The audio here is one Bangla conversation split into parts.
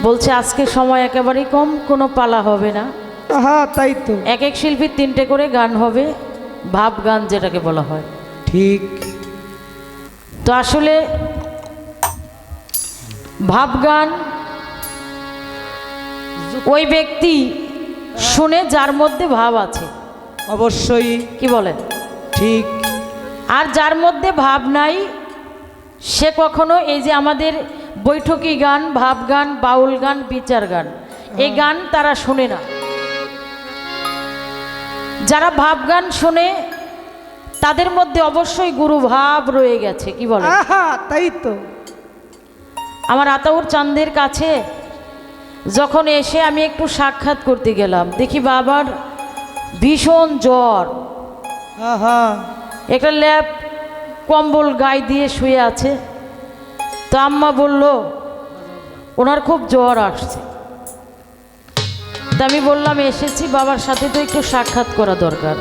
বলছে আজকে সময় একেবারেই কম, কোনো পালা হবে না। হ্যাঁ তাই তো, এক এক শিল্পীর 3টে করে গান হবে, ভাব গান যেটাকে বলা হয়। ঠিক। তো আসলে ভাব গান ওই ব্যক্তি শুনে যার মধ্যে ভাব আছে, অবশ্যই কি বলেন? ঠিক। আর যার মধ্যে ভাব নাই সে কখনো এই যে আমাদের বৈঠকি গান, ভাব গান, বাউল গান, বিচার গান, এই গান তারা শোনে না। যারা ভাব গান শোনে তাদের মধ্যে অবশ্যই গুরু ভাব রয়ে গেছে, কি বলেন? তাই তো। আমার আতাউর চাঁদের কাছে যখন এসে আমি একটু সাক্ষাৎ করতে গেলাম, দেখি বাবার ভীষণ জ্বর, একটা ল্যাপ কম্বল গায়ে দিয়ে শুয়ে আছে। তো আম্মা বলল ওনার খুব জ্বর আসছে। তা আমি বললাম এসেছি বাবার সাথে তো একটু সাক্ষাৎ করা দরকার।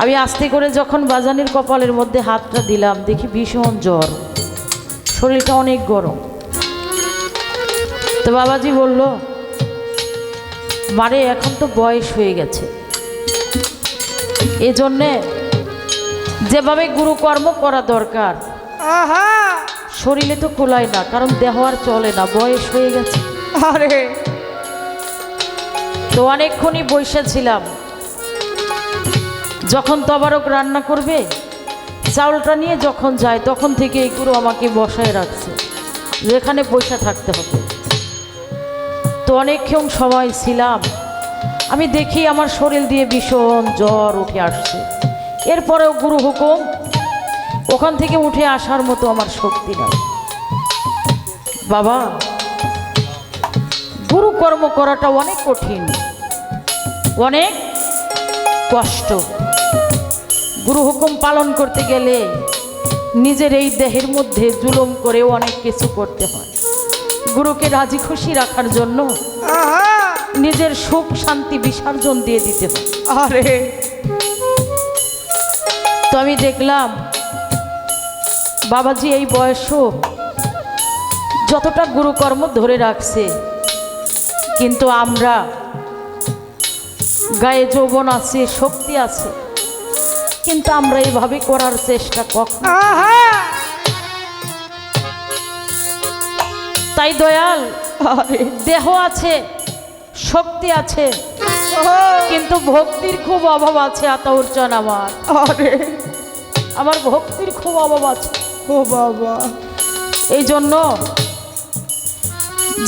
আমি আস্তে করে যখন বাজানের কপালের মধ্যে হাতটা দিলাম, দেখি ভীষণ জ্বর, শরীরটা অনেক গরম। তো বাবাজি বলল মারে এখন তো বয়স হয়ে গেছে, এজন্যে যেভাবে গুরুকর্ম করা দরকার শরীরে তো কোলায় না, কারণ দেহ আর চলে না, বয়স হয়ে গেছে। আরে তো অনেকক্ষণই বসেছিলাম। যখন তবারক রান্না করবে চাউলটা নিয়ে যখন যায় তখন থেকে এই গুরু আমাকে বসায় রাখছে, যেখানে বসে থাকতে হবে। তো অনেকক্ষণ সময় ছিলাম, আমি দেখি আমার শরীর দিয়ে ভীষণ জ্বর উঠে আসছে। এরপরেও গুরু হুকুম, ওখান থেকে উঠে আসার মতো আমার শক্তি নাই। বাবা, গুরু কর্ম করাটা অনেক কঠিন, অনেক কষ্ট। গুরু হুকুম পালন করতে গেলে নিজের এই দেহের মধ্যে জুলুম করেও অনেক কিছু করতে হয়। গুরুকে রাজি খুশি রাখার জন্য নিজের সুখ শান্তি বিসর্জন দিয়ে দিতে হয়। আরে তো আমি দেখলাম বাবাজি এই বয়সও যতটা গুরুকর্ম ধরে রাখছে, কিন্তু আমরা গায়ে যৌবন আছে, শক্তি আছে, কিন্তু আমরা এইভাবে করার চেষ্টা কখন? তাই দয়াল, দেহ আছে, শক্তি আছে, কিন্তু ভক্তির খুব অভাব আছে। আতাউর চান আমার ভক্তির খুব অভাব আছে। ও বাবা, এই জন্য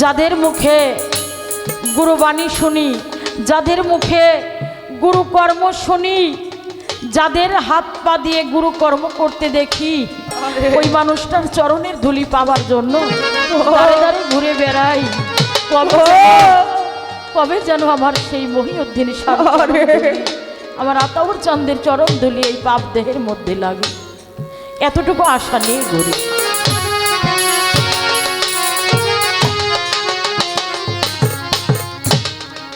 যাদের মুখে গুরুবাণী শুনি, যাদের মুখে গুরুকর্ম শুনি, যাদের হাত পা দিয়ে গুরুকর্ম করতে দেখি, ওই মানুষটার চরণের ধুলি পাবার জন্য দাঁড়ে দাঁড়ে ঘুরে বেড়াই। কবে যেন আমার সেই মহিউদ্দিন আমার আতাউর চাঁদের চরণ ধুলি এই পাপ দেহের মধ্যে লাগে, এতটুকু আশা নিয়ে ঘুরি।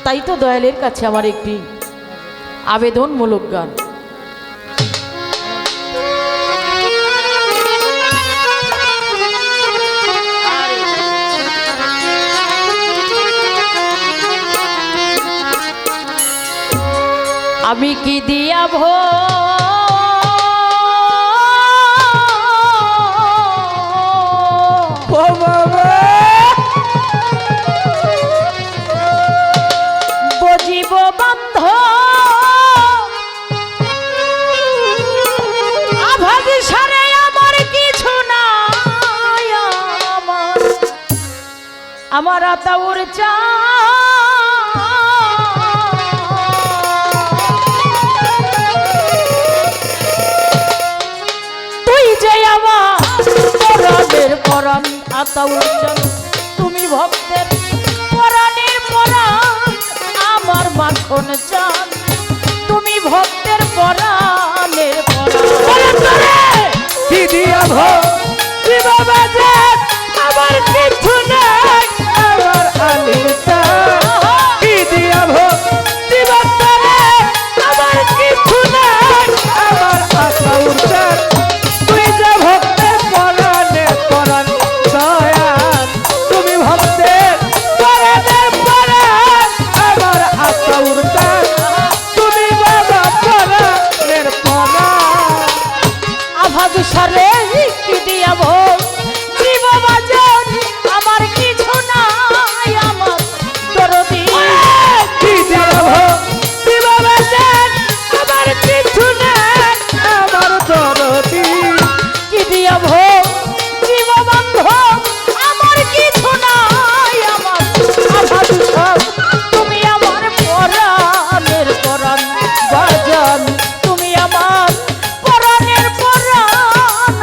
তাই তো দয়ালের কাছে আমার একটি আবেদনমূলক গান। আমি কি দিয়া বজিব বান্ধ আভাজ সারে আমার কিছু না, আমার আতাউর পরাণ আতাউর চাঁদ, তুমি ভক্তের পরাণের পরাণ, আমার মাখন চাঁদ, তুমি ভক্তের পরাণের পরাণ। কি দিয়া আমার কিছু নাই, আমার আলির কি দিয়া আমার কিছু নাই, আমার আতাউর তুই যে ভক্তের পরাণে পরাণ দয়াল, সংসারে কি দিয়া ভোগ জীব বাজন আমার কিছু নাই আমার দরদি কি দেব দিবাবাজান আমার কিছু নাই আমার দরদি কি দিয়া ভোগ জীব বান্ধব আমার কিছু নাই আমার আধা দুসব তুমি আমার পরাণের পরাণ বাজান তুমি আমার পরাণের পরাণ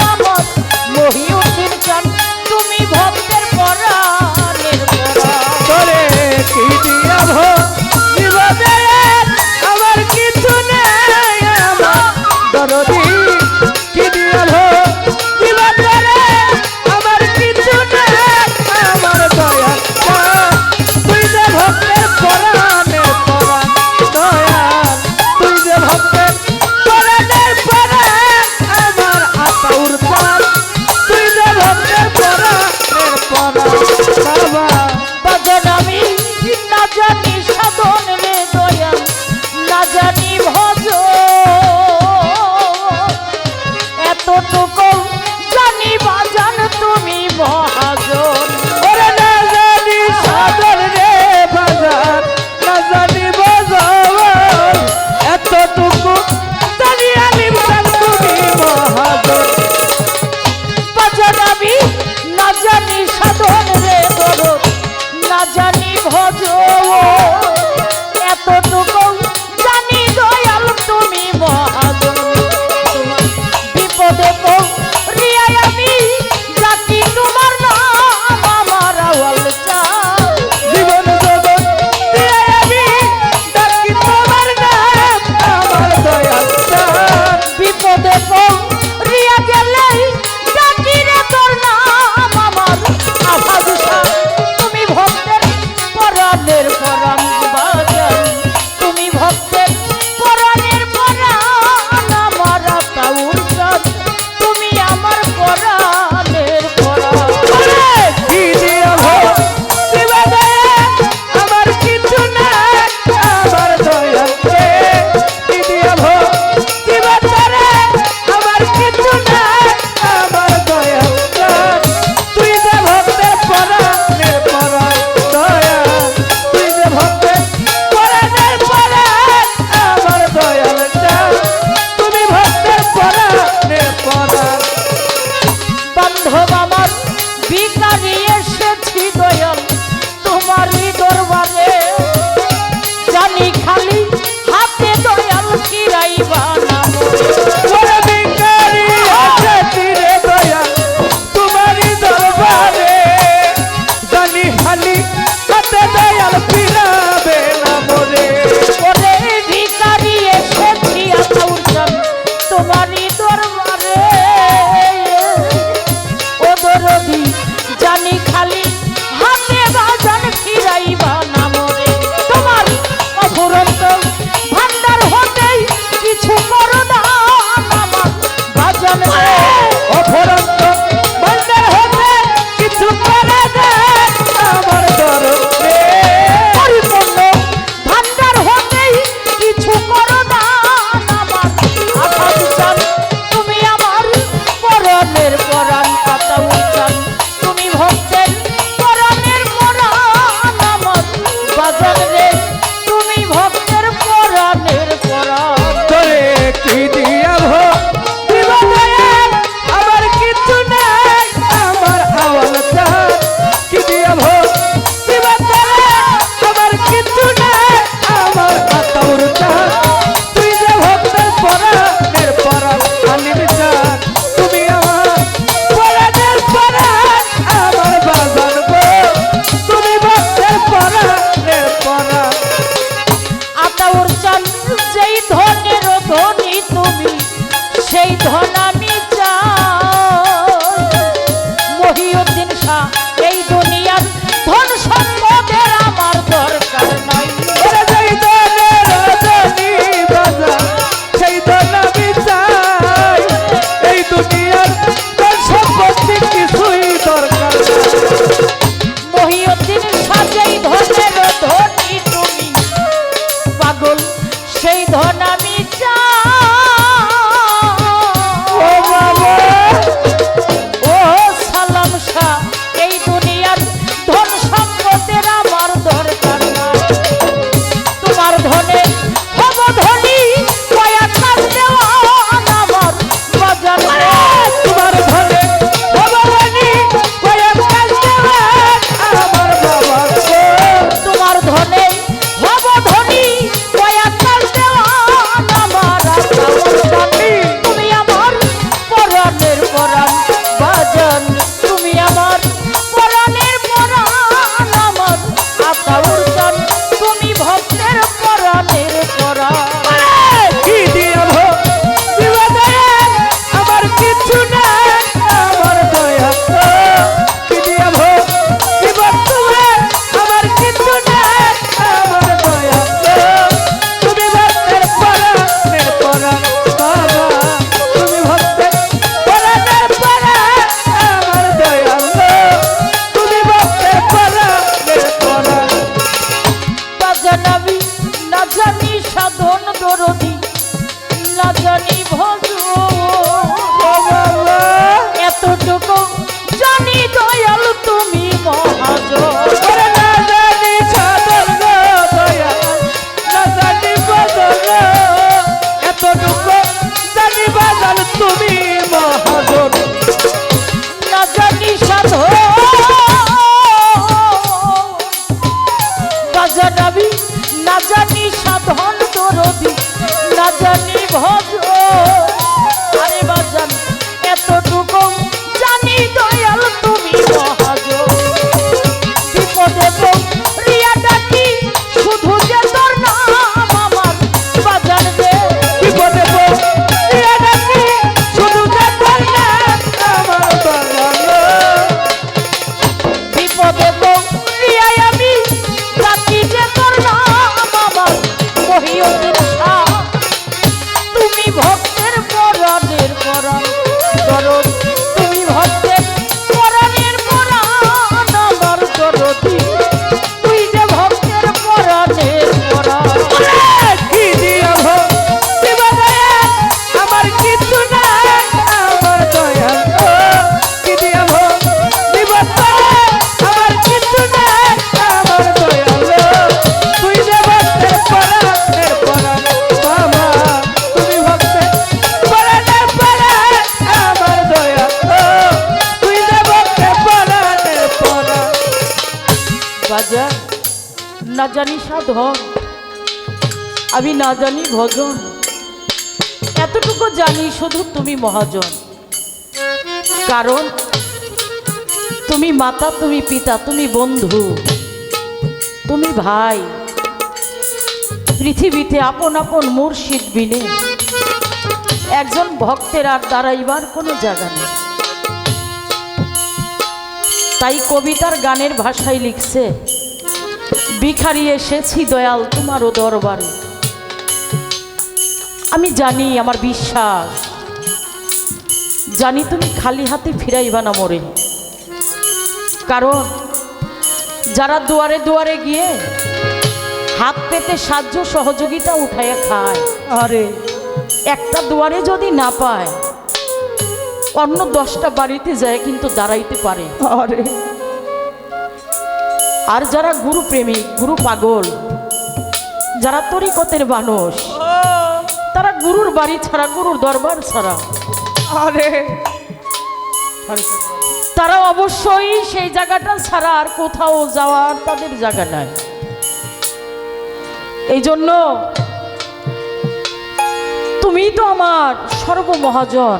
বিপদে পড়িয়াই আমি রাখি যে তোর নাম আমার মহিউদ্দিন শাহ। তুমি ভক্তের পরাণের পরাণ দরদ, তুমি ভক্তের পরাণের পরাণ আমার দরদি, তুই যে ভক্তের পরাণের পরাণ। কি দিয়া ভক্তি বানায় আমার কিছু নাই আমার দয়াল ও, কি দিয়া ভক্তি বানায় আমার কিছু নাই আমার দয়াল ও, তুই যে ভক্তের পরাণের পরাণ বাবা, তুমি ভক্তের পরাণের পরাণ আমার দয়াল ও, তুই যে ভক্তের পরাণের পরাণ। বাজার না জানি সাধন, আমি না জানি ভজন, এতটুকু জানি শুধু তুমি মহাজন। কারণ তুমি মাতা, তুমি পিতা, তুমি বন্ধু, তুমি ভাই। পৃথিবীতে আপন আপন মুর্শিদ বিনে একজন ভক্তের আর দাঁড়াইবার কোনো জায়গা নেই। তাই কবিতার গানের ভাষায় লিখছে, ভিখারি এসেছি দয়াল তোমারও দরবারে। আমি জানি, আমার বিশ্বাস, জানি তুমি খালি হাতে ফিরাইবা না মোরে। কারণ যারা দুয়ারে দুয়ারে গিয়ে হাত পেতে সাহায্য সহযোগিতা উঠাইয়া খায়, আরে একটা দুয়ারে যদি না পায় অন্য 10টা বাড়িতে যায় কিন্তু দাঁড়াইতে পারে। আরে আর যারা গুরু প্রেমিক, গুরু পাগল, যারা তরিকতের মানুষ, তারা গুরুর বাড়ি ছাড়া, গুরুর দরবার ছাড়া, আরে তারা অবশ্যই সেই জায়গাটা ছাড়া আর কোথাও যাওয়ার তাদের জায়গা নাই। এই জন্য তুমি তো আমার সর্বমহাজন।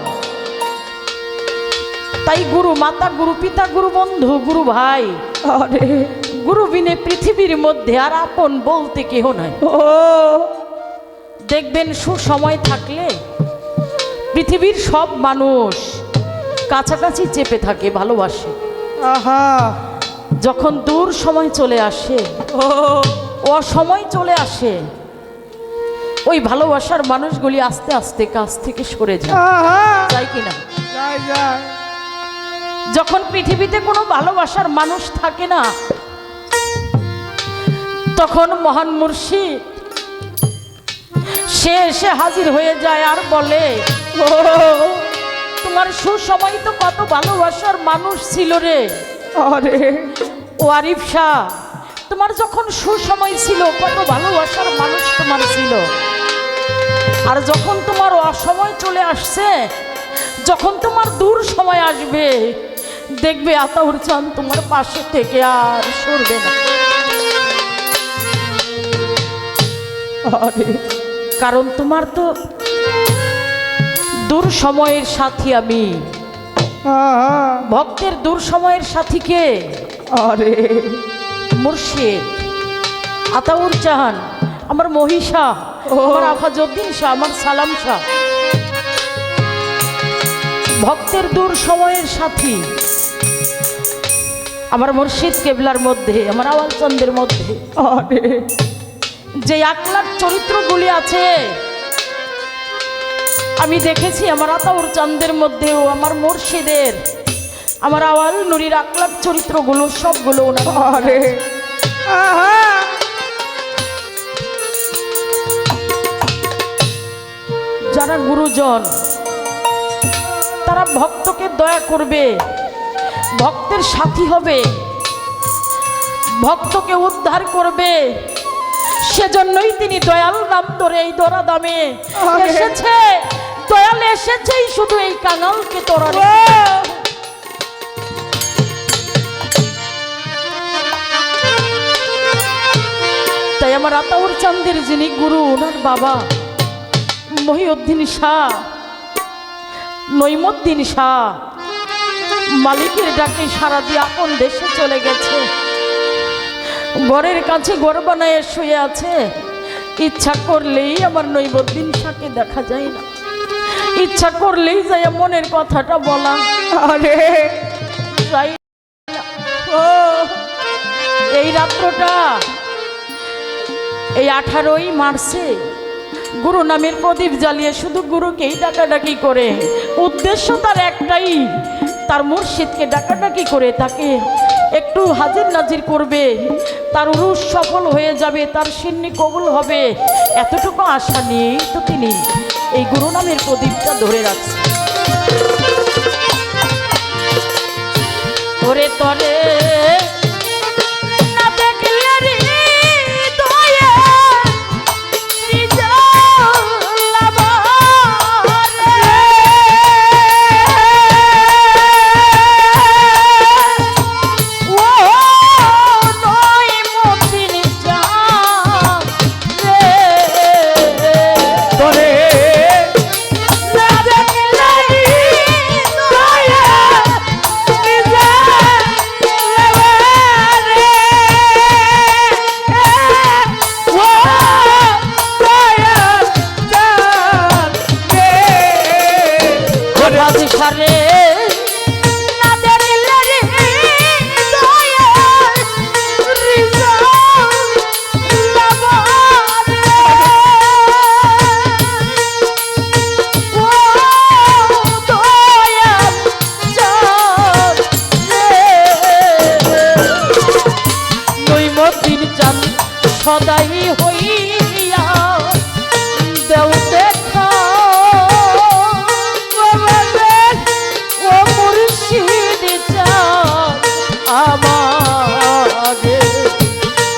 তাই গুরু মাতা, গুরু পিতা, গুরু বন্ধু, গুরু ভাই, আরে গুরু বিনে পৃথিবীর মধ্যে আর আপন বলতে কেহ নাই। ও দেখবেন সুসময় থাকলে পৃথিবীর সব মানুষ কাছাকাছি চেপে থাকে, ভালোবাসে। আহা যখন দূর সময় চলে আসে, ও অসময় চলে আসে, ওই ভালোবাসার মানুষগুলি আস্তে আস্তে কাছ থেকে সরে যায়, আহা যায় কিনা? যাই যাই যখন পৃথিবীতে কোনো ভালোবাসার মানুষ থাকে না, তখন মহান মুর্শিদ সে এসে হাজির হয়ে যায় আর বলে, ও তোমার সুসময় তো কত ভালোবাসার মানুষ ছিল রে। আরে ও আরিফ শাহ, তোমার যখন সুসময় ছিল কত ভালোবাসার মানুষ তোমার ছিল, আর যখন তোমার অসময় চলে আসছে, যখন তোমার দূর সময় আসবে, দেখবে আতাউর চাঁদ তোমার পাশে থেকে আর সরবে না। আরে কারণ তোমার তো দূর সময়ের সাথী আমি। আহা ভক্তের দূর সময়ের সাথীকে আরে মুর্শিদ আতাউর চাহান, আমার মহিষা, আমার আফাজউদ্দিন শাহ, আমার সালাম শাহ, ভক্তের দূর সময়ের সাথী আমার মুর্শিদ কেবলার মধ্যে, আমার আওয়াল চন্দের মধ্যে আরে যে আকলাক চরিত্রগুলি আছে আমি দেখেছি আমার আতাউর চাঁদের মধ্যেও, আমার মুর্শিদের, আমার আওয়াল নুরির আকলাক চরিত্রগুলো সবগুলো ওনার মধ্যে আরে আছে। আহা যারা গুরুজন তারা ভক্তকে দয়া করবে, ভক্তের সাথী হবে, ভক্তকে উদ্ধার করবে। সেজন্যই তিনি দয়াল নাম ধরে এই দরা দামে এসেছে। দয়াল এসেছেই শুধু এই কাঙালকে তোরা তাই আমার আতাউর চাঁদের যিনি গুরু, ওনার বাবা মহিউদ্দিন শাহ, নইমুদ্দিন শাহ মালিকের ডাকে সারা দিয়ে আপন দেশে চলে গেছে। ঘরের কাছে ঘর বানায় শুয়ে আছে। ইচ্ছা করলেই আমার নইমুদ্দিন শাহকে দেখা যায় না, ইচ্ছা করলেই যাই মনের কথাটা বলা আরে যায় না। ও এই রাত্রটা এই 18ই মার্চে গুরু নামের প্রদীপ জ্বালিয়ে শুধু গুরুকেই ডাকাডাকি করে, উদ্দেশ্য তার একটাই, তার মুর্শিদকে ডাকাডাকি করে তাকে একটু হাজির নাজির করবে, তার উরুস সফল হয়ে যাবে, তার সিন্নি কবুল হবে, এতটুকু আশা নিয়েই তো তিনি এই গুরু নামের প্রদীপটা ধরে রাখছে। ওরে তরে না দেখলে হৃদয়ে সারে না দেখলে হৃদয়ে নৈমতির চাঁদ সদাই হইয়া দেও দেখা আমারে,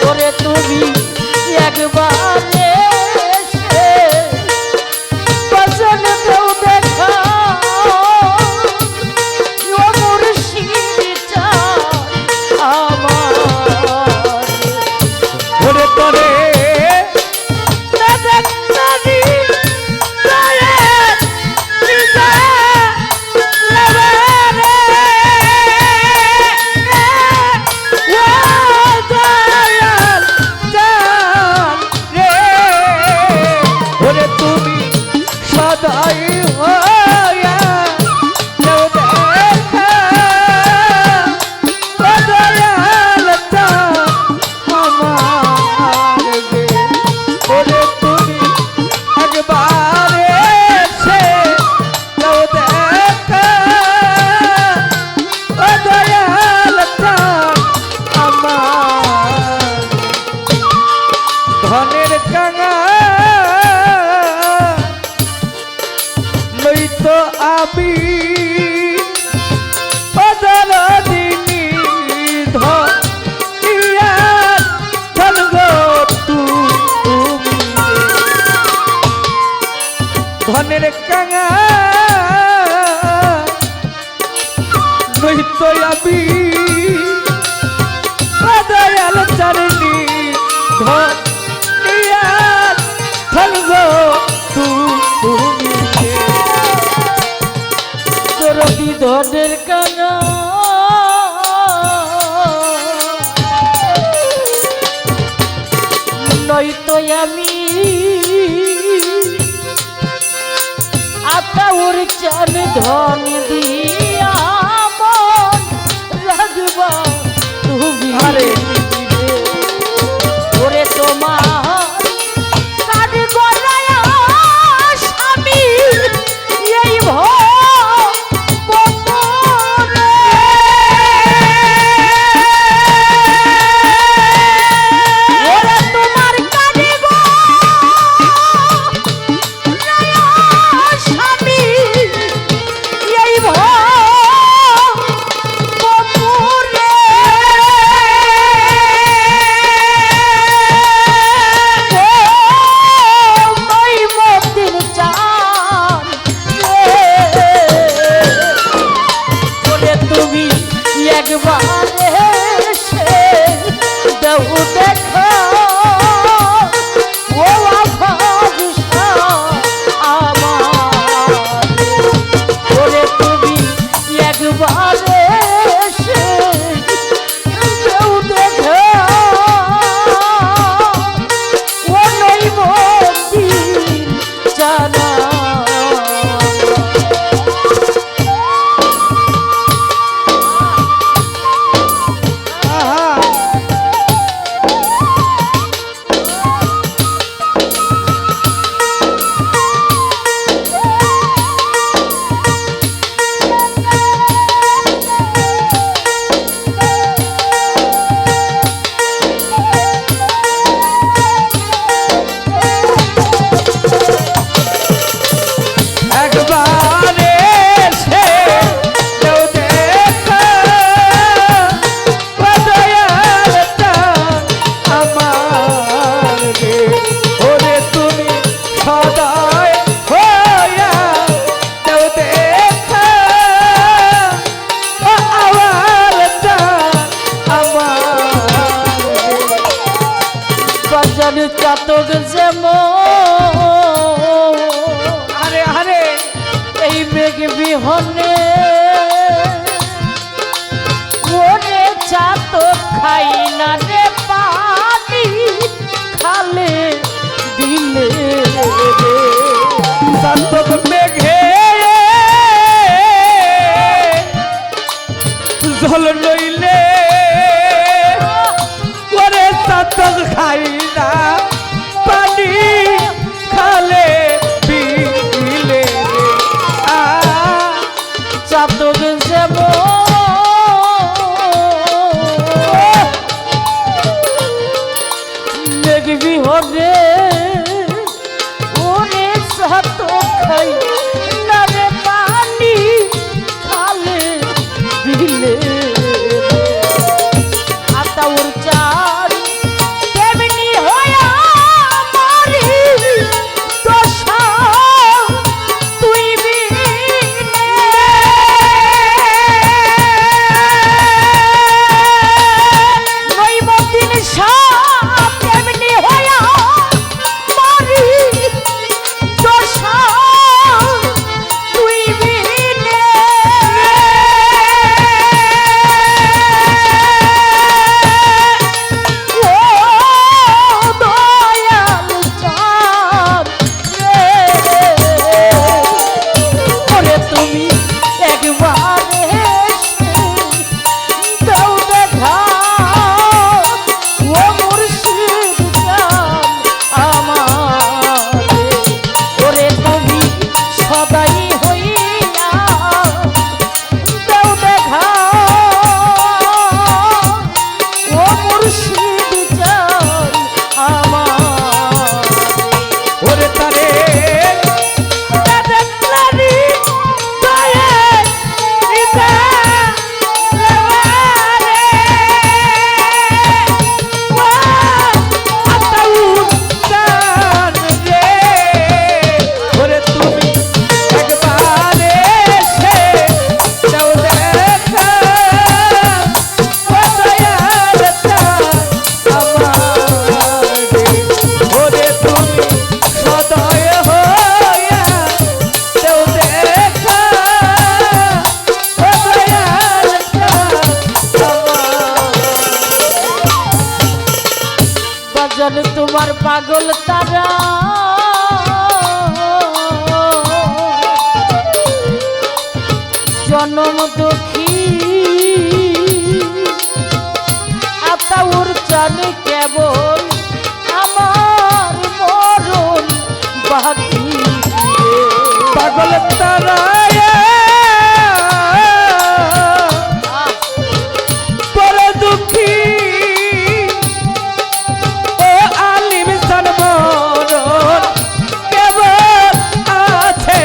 ওরে তুমি একবার এসে বচন দেও দেখা, ও মুর্শিদ চাঁদ আমারে, ওরে তরে না দেখলে হৃদয়ে সদাই হইয়া দেও দেখা, ও দয়াল চাঁদ আমার গে, ওরে তুমি একবার এসে দেও দেখা, ও দয়াল চাঁদ আমার ধনের কাঙা নইতো আমি পদরদিনী ধনিয়া চলগো তুমি ধনের কাঙা নইতো আমি পদয়াল চরণী ধনিয়া চলগো তুমি রবি ধনের কানা নয়তো আমি আতাউর চান ধন দিয়া মন রাখবা তুমি, আরে ওরে তোমার কাঠ গলায় স্বামী এই ভয় চাতক যেমন আরে আরে এই মেঘ বিহনে ওরে চাতক খাই না রে পানি খালে দিলে রে চাতক মেঘে জল নইলে ওরে চাতক খাই না পানি খালে দিলে রে চাতক যেমন মেঘ বিহনে ওরে চাতক খাই না রে পানি খালে দিলে আতাউর চার তেমনি হয়া মারি দশা তুই বিনে নইমতিন সাপ তেমনি হয়া মারি দশা তুই বিনে ও দয়াল চাঁদ রে ওরে তুমি একবার এসে দাও দেখা ও মুর্শিদ চাঁদ আমারে ওরে তুমি সদাই হইয়া দাও দেখা ও মুর্শিদ চাঁদ আমারে ওরে তারে দেখলারি দয়ে ইতা রে ওয়া আতাউর চাঁদ রে ওরে তুমি একবার এসে দাও দেখা ও দয়াল চাঁদ আমারে ওরে তুমি সদয় হইয়া দাও দেখা ও দয়াল চাঁদ আমারে বাজান তোমার পাগল তারা জনম দুঃখী আতাউর জানে কেবল আমার মরণ বাকি রে। পাগল তারায় বড় দুঃখী ও আলিম সনমরণ কেবল আছে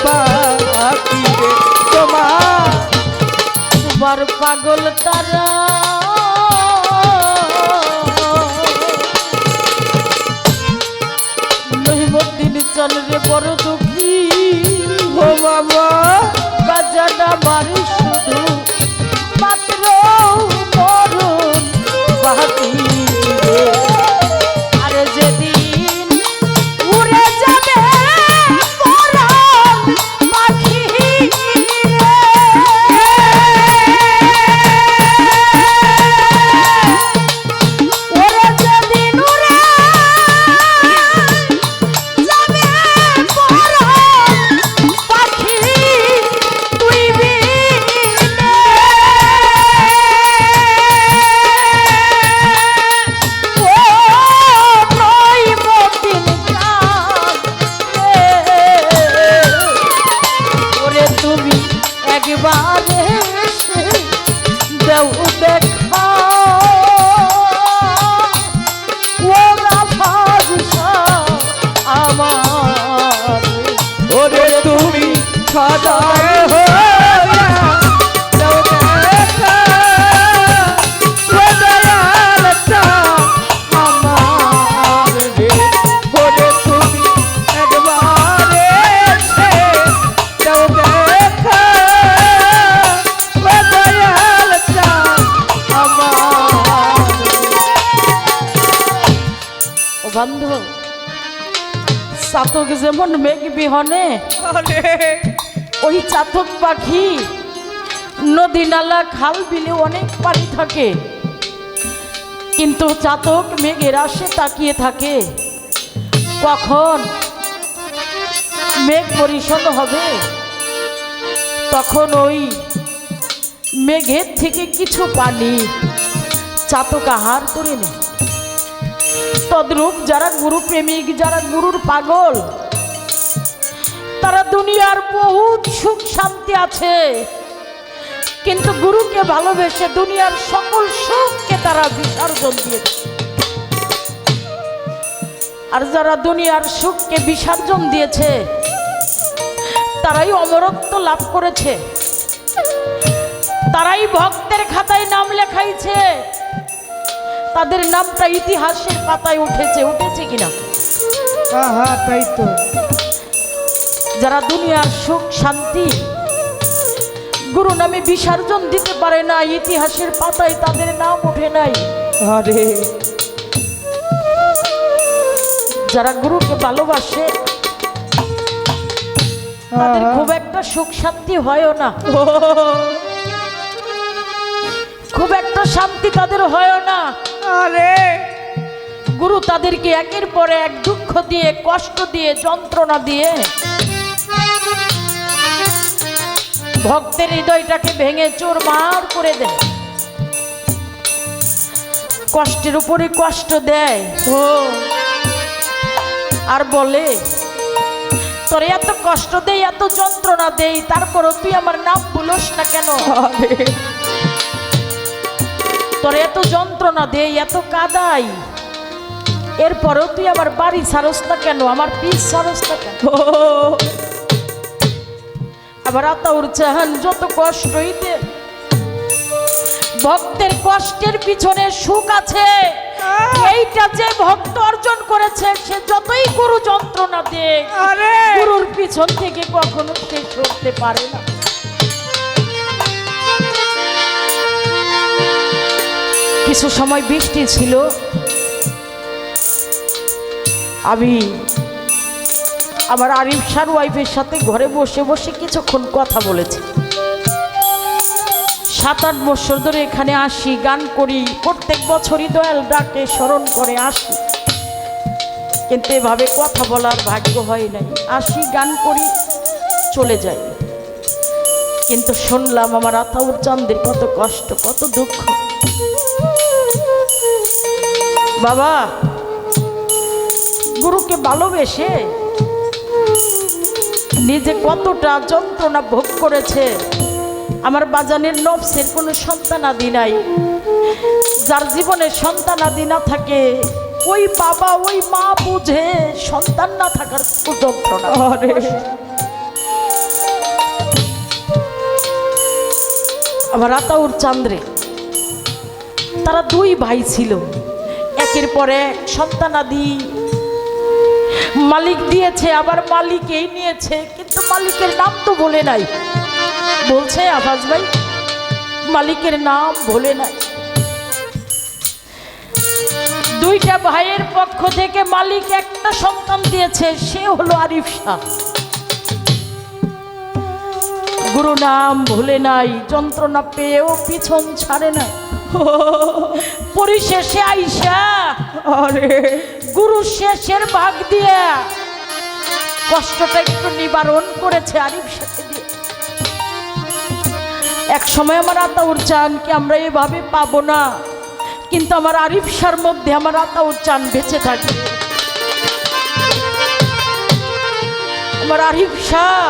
বাকি রে তোমার পাগল তারা নহিমদ্দিন চল রে বড় দুঃখী ও বাবা বাজানা মারি শুধু মাত্র মরণ বাকি রে। আরে যেদিন উড়ে যাবে মরণ পাখি ওরে যেদিন উড়ে যাবে মরণ পাখি তুই বিনে বান্ধব, চাতক যেমন মেঘ বিহনে, আরে ওই চাতক পাখি নদী নালা খাল বিলে অনেক পানি থাকে, কিন্তু চাতক মেঘের আশে তাকিয়ে থাকে কখন মেঘ পরিচ্ছন্ন হবে, তখন ওই মেঘের থেকে কিছু পানি চাতক আহার করে নেয়। তদ্রূপ যারা গুরু প্রেমিক, যারা গুরুর পাগল, তারা দুনিয়ার বহুত সুখ শান্তি আছে, কিন্তু গুরুকে ভালোবেসে দুনিয়ার সকল সুখকে তারা বিসর্জন দিয়েছে। আর যারা দুনিয়ার সুখকে বিসর্জন দিয়েছে তারাই অমরত্ব লাভ করেছে, তারাই ভক্তের খাতায় নাম লেখাইছে, তাদের নামটা ইতিহাসের পাতায় উঠেছে কিনা? হ্যাঁ তাই তো। যারা দুনিয়ার সুখ শান্তি গুরু নামে বিসর্জন দিতে পারে না, ইতিহাসের পাতায় তাদের নাম ওঠে নাই। আরে যারা গুরুকে ভালোবাসে তাদের খুব একটা সুখ শান্তি হয়ও না, খুব একটা শান্তি তাদের হয়ও না। আরে গুরু তাদেরকে একের পর এক দুঃখ দিয়ে, কষ্ট দিয়ে, যন্ত্রণা দিয়ে ভক্তের হৃদয়টাকে ভেঙে চুরমার করে দেয়, কষ্টের উপরে কষ্ট দেয়। ও আর বলে, তোর এত কষ্ট দেই, এত যন্ত্রণা দেই, তারপরও তুই আমার নাম ভুলোস না কেন? আরে তোর এত যন্ত্রণা দেই, এত কাদাই, এরপরেও তুই আমার বাড়ি ছাড়স না কেন, আমার পিস ছাড়স না কেন? আবার আতাউর জাহান যত কষ্টই দে, ভক্তের কষ্টের পিছনে সুখ আছে, এইটা যে ভক্ত অর্জন করেছে সে যতই গুরু যন্ত্রণা দে, আরে গুরুর পিছন থেকে কখনো সে সরতে পারে না। কিছু সময় বৃষ্টি ছিল, আমি আমার আরিফ শাহর ওয়াইফের সাথে ঘরে বসে বসে কিছুক্ষণ কথা বলেছি। 7-8 বছর ধরে এখানে আসি, গান করি, প্রত্যেক বছরই দয়াল ডাকে স্মরণ করে আসি, কিন্তু এভাবে কথা বলার ভাগ্য হয় নাই। আসি, গান করি, চলে যাই, কিন্তু শুনলাম আমার আতাউর চাঁদের কত কষ্ট, কত দুঃখ। বাবা গুরুকে ভালোবেসে নিজে কতটা যন্ত্রণা ভোগ করেছে। আমার বাজানের নফসের কোনো সন্তানাদি নাই, যার জীবনে সন্তানাদি না থাকে ওই বাবা ওই মা বুঝে সন্তান না থাকার যন্ত্রণা। আমার আতাউর চাঁদরে তারা 2 ভাই ছিল, একের পর এক সন্তানাদি মালিক দিয়েছে, আবার মালিকই নিয়েছে, কিন্তু মালিকের নাম তো বলে নাই। বলছে আফাজ ভাই, মালিকের নাম বলে নাই। 2টা ভাইয়ের পক্ষ থেকে মালিক একটা সন্তান দিয়েছে, সে হলো আরিফ শাহ। গুরু নাম ভুলে নাই, যন্ত্রণা পেয়েও পিছন ছাড়ে নাই। পরিশেষে আইসা আরে গুরু শেষের ভাগ দিয়ে কষ্টটা একটু নিবারণ করেছে আরিফ শাহকে দিয়ে। এক সময় আমার আতাউর চাঁদকে আমরা এভাবে পাবো না, কিন্তু আমার আরিফ শাহর মধ্যে আমার আতাউর চাঁদ বেঁচে থাকে। আমার আরিফ শাহ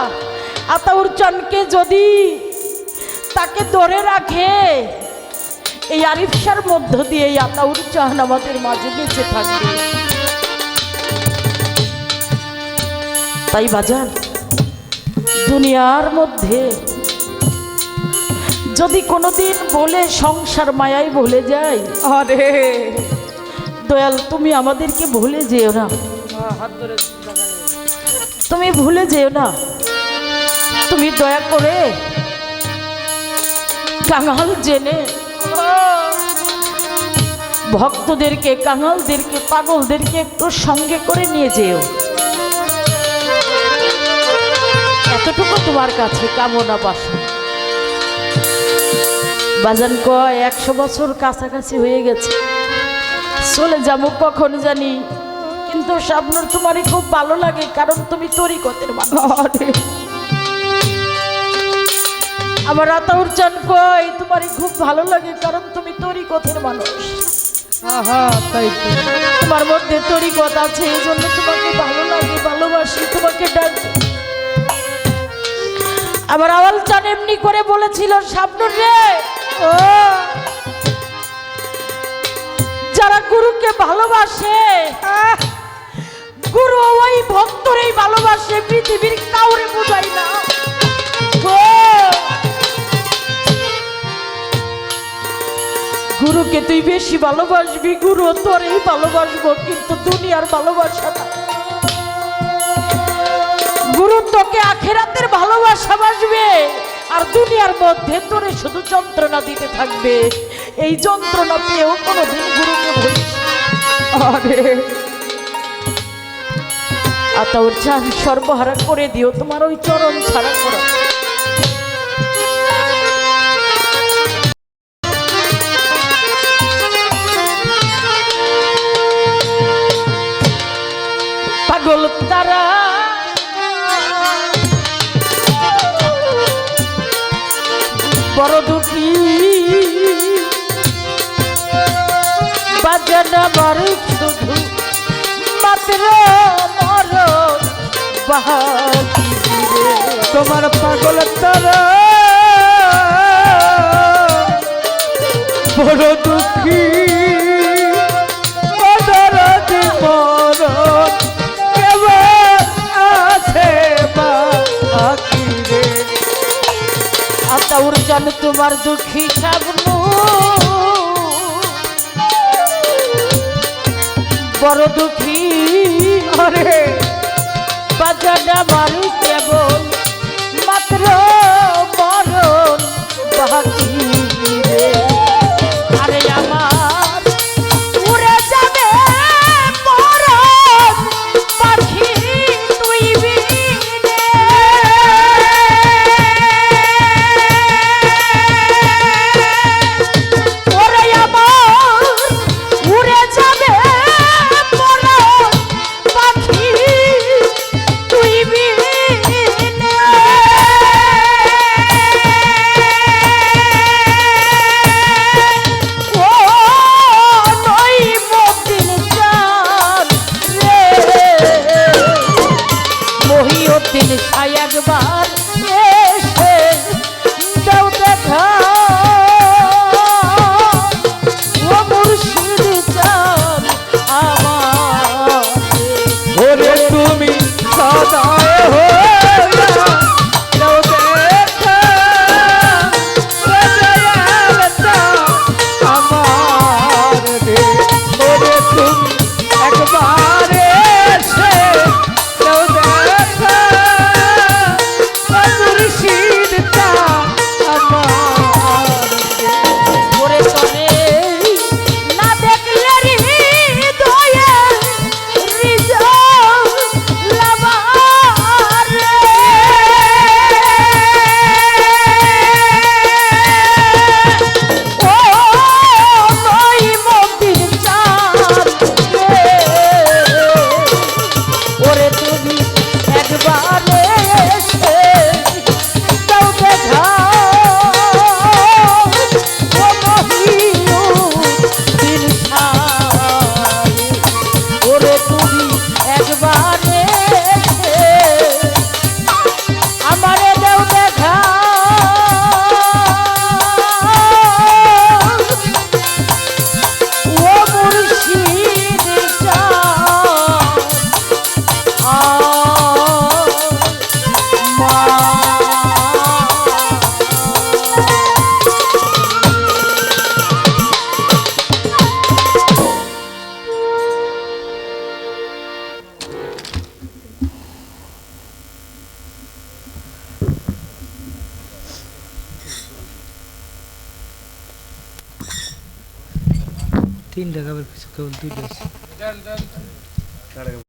আতাউর চাঁদকে যদি তাকে ধরে রাখে, এই আরিফ শাহর মধ্য দিয়ে এই আতাউর চাঁদ আমাদের মাঝে বেঁচে থাকবে। তাই বাজান, দুনিয়ার মধ্যে যদি কোনোদিন বলে সংসার মায়াই ভুলে যাই, আরে দয়াল তুমি আমাদেরকে ভুলে যেও না, তুমি ভুলে যেও না। তুমি দয়া করে কাঙাল জেনে ভক্তদেরকে, কাঙালদেরকে, পাগলদেরকে একটু সঙ্গে করে নিয়ে যেও। এতটুকু তোমার কাছে কামনা বাসনা। বাজান কয় 100 বছর কাছাকাছি হয়ে গেছে, চলে যাবো কখন জানি, কিন্তু শাবনূর তোমারই খুব ভালো লাগে, কারণ তুমি তরিকতের মানুষ। আমার আতাউর চান কয় তোমারই খুব ভালো লাগে, কারণ তুমি তরিকতের মানুষ। তাই তো। তোমার মধ্যে তরিকত আছে, এই জন্য তোমাকে ভালো লাগে, ভালোবাসি, তোমাকে ডাকি। আবার আওয়াল চান এমনি করে বলেছিল, শাবনূর রে, ও যারা গুরুকে ভালোবাসে, গুরু ওই ভক্তরেই ভালোবাসে, পৃথিবীর কাউরে বোঝাই না। গুরুকে তুই বেশি ভালোবাসবি, গুরু তোরেই ভালোবাসবো, কিন্তু দুনিয়ার ভালোবাসা না। গুরু তোকে আখেরাতের ভালোবাসা বাসবে, আর দুনিয়ার মধ্যে তোরে শুধু যন্ত্রণা দিতে থাকবে। এই যন্ত্রণা পেয়েও কোনোদিন গুরুকে ভুলিস আতাউর চান সর্বহারা করে দিও, তোমার ওই চরণ ছাড়া করা। পাগল তারা বড় দুঃখী, বাজান আমার শুধু মাত্র মর বাকি রে। তোমার পাগল তারা বড় দুঃখী, মরণ কেবল আছে বাকি রে। আতাউর জান তোমার দুঃখী শাবনূর বড় দুঃখী, আরে বাজান আমার কেবল মাত্র মরণ বাকি রে। আরে আমার উড়ে যাবে মরণ পাখি তুই বিনে। ওরে আমার উড়ে যাবে মরণ পাখি তুই বিনে। 3 টাকা আবার কিছু কেবল 2 টাকা